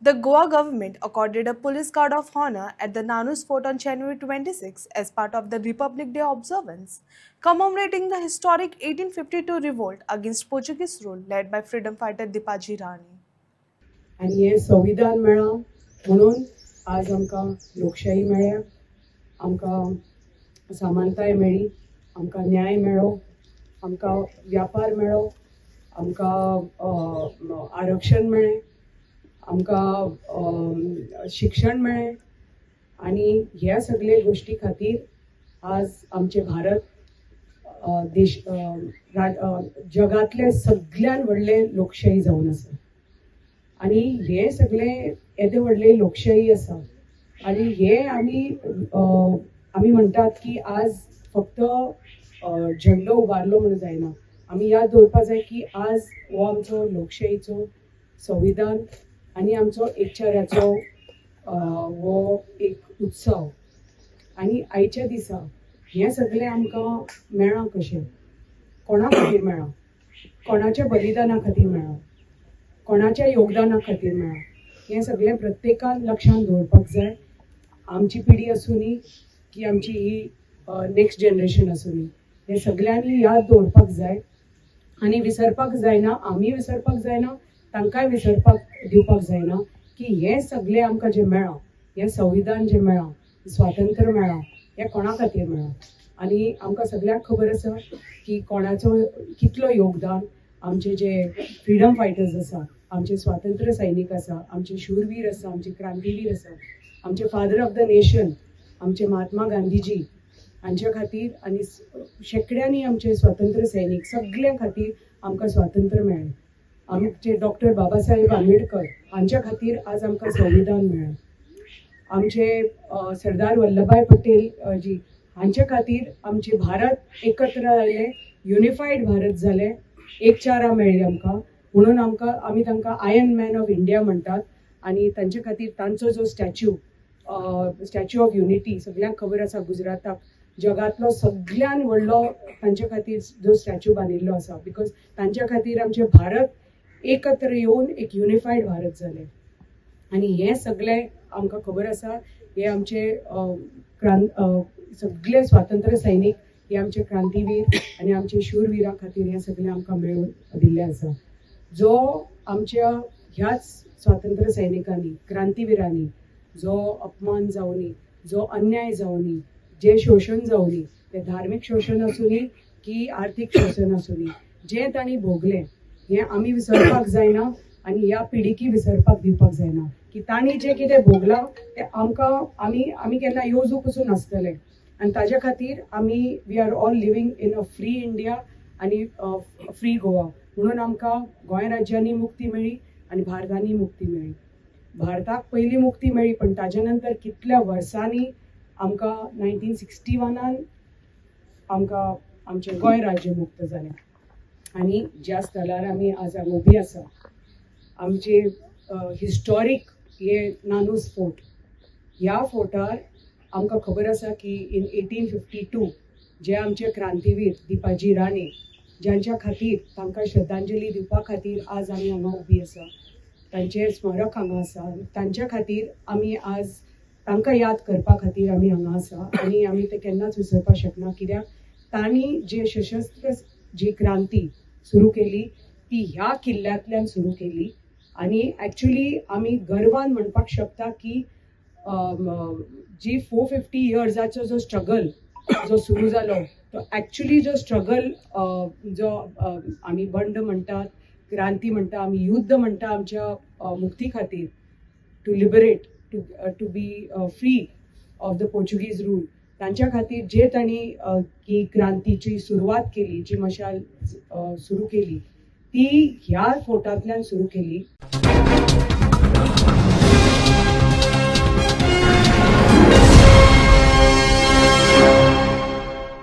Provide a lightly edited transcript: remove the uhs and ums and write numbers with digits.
The Goa government accorded a police guard of honor at the Nanus Fort on January 26 as part of the Republic Day observance, commemorating the historic 1852 revolt against Portuguese rule led by freedom fighter Dipaji Rani. आणि हे संविधान मेळ्ळा म्हणून आज आमकां लोकशाही मेळ्ळ्या, आमकां समानताय मेळ्ळी, आमकां न्याय मेळ्ळो, आमकां व्यापार मेळ्ळो, आमकां आरक्षण मेळ्ळें, आमकां शिक्षण मेळ्ळें आनी ह्या सगळे गोश्टी खातीर आज आमचे भारत देश जगातले सगळ्यान व्हडले लोकशाही जावन आसा. आणि हे सगळे येदे व्हडले लोकशाही आसा आणि हे आमी म्हणटात की आज फक्त झेंडो उबारलो म्हणून जायना. आमी याद दवरपा जाय की आज हो आमचो लोकशाहीचो संविधान आणि आमचो एकचाराचो हो एक उत्सव. आणि आयच्या दिसा हे सगळे आमकां मेळ्ळां कशें, कोणा खातीर मेळ्ळां, कोणाच्या बलिदाना खातीर मेळ्ळां, कोणाच्या योगदाना खातीर मेळ्ळां. हें सगळें प्रत्येकान लक्षांत दवरपाक जाय. आमची पिढी आसूनी की आमची ही नेक्स्ट जनरेशन आसूनी, हें सगळ्यांनी याद दवरपाक जाय आनी विसरपाक जायना. आमी विसरपाक जायना, तांकांय विसरपाक दिवपाक जायना की हें सगळें आमकां जें मेळ्ळां, हें संविधान जें मेळ्ळां, स्वातंत्र्य मेळ्ळां, हें कोणा खातीर मेळ्ळां. आनी आमकां सगळ्यांक खबर आसा की कोणाचो कितलो योगदान आमचे जे फ्रिडम फायटर्स आसा, आमचे स्वातंत्र्य सैनीक आसा, आमचे शूरवीर आसा, आमचे क्रांतीवीर आसा, आमचे फादर ऑफ द नेशन आमचे महात्मा गांधीजी हांच्या खातीर आनी शेकड्यांनी आमचे स्वातंत्र्य सैनीक सगळ्यां खातीर आमकां स्वातंत्र्य मेळ्ळें. आमचे डॉक्टर बाबासाहेब आंबेडकर हांच्या खातीर आज आमकां संविधान मेळ्ळें. आमचे सरदार वल्लभभाई पटेल जी हांच्या खातीर आमचे भारत एकत्र आयले, युनिफायड भारत जालें, एक चारा मेळ्ळी आमकां. म्हणून आमी तांकां आयर्न मॅन ऑफ इंडिया म्हणटात. आनी तांचे खातीर तांचो जो स्टॅच्यू ऑफ युनिटी सगळ्यांक खबर आसा, गुजराताक जगातलो सगळ्यान व्हडलो तांचे खातीर जो स्टॅच्यू बांदिल्लो आसा, बिकॉज तांच्या खातीर आमचे भारत एकत्र येवन एक युनिफायड भारत जालें. आनी हें सगळें आमकां खबर आसा. हे आमचे सगळे स्वातंत्र्य सैनीक, हे आमचे क्रांतीवीर आनी आमचे शूरवीरां खातीर हें सगळें आमकां मेळून दिल्लें आसा. जो आमच्या ह्याच स्वातंत्र्य सैनिकांनी, क्रांतीवीरांनी जो अपमान जावनी, जो अन्याय जावनी, जे शोषण जावनी, ते धार्मीक शोषण आसूनी की आर्थीक शोषण आसूनी, जें तांणी भोगलें हें आमी विसरपाक जायना आनी ह्या पिढीकी विसरपाक दिवपाक जायना की तांणी जें कितें भोगलां तें आमी केन्ना येवजू पसून नासतले. आनी ताज्या खातीर we are all living in a free India आनी फ्री गोवा. म्हणून आमकां गोंय राज्यांनी मुक्ती मेळ्ळी आनी भारतांनी मुक्ती मेळ्ळी. भारताक पयली मुक्ती मेळ्ळी, पण ताज्या नंतर कितल्या वर्सांनी आमकां 1961 आमकां आमचें गोंय राज्य मुक्त जालें. आनी ज्या स्थळार आमी आज उबी आसा, आमचे हिस्टॉरीक हे नानूस फोर्ट, ह्या फोर्टार आमकां खबर आसा की इन 1852 जे आमचे क्रांतीवीर दिपाजी राणे, ज्यांच्या खातीर तांकां श्रद्धांजली दिवपा खातीर आज आमी हांगा उबी आसा, तांचें स्मारक हांगा आसा. तांच्या खातीर आमी आज तांकां याद करपा खातीर आमी हांगा आसा आनी आमी ते केन्नाच विसरपाक शकना. कित्याक तांणी जे सशस्त्र जी क्रांती सुरू केली ती ह्या किल्ल्यांतल्यान सुरू केली. आनी एक्चुली आमी गर्वान म्हणपाक शकता की जी 450 इयर्साचो जो स्ट्रगल जो सुरू जालो, तो एक्चुली जो स्ट्रगल जो आमी बंड म्हणटात, क्रांती म्हणटा, आमी युद्ध म्हणटा आमच्या मुक्ती खातीर, to liberate, to be free of the Portuguese rule, तांच्या खातीर जे तांणी ही क्रांतीची सुरवात केली, जी मशाल सुरू केली, ती ह्या फोर्टांतल्यान सुरू केली.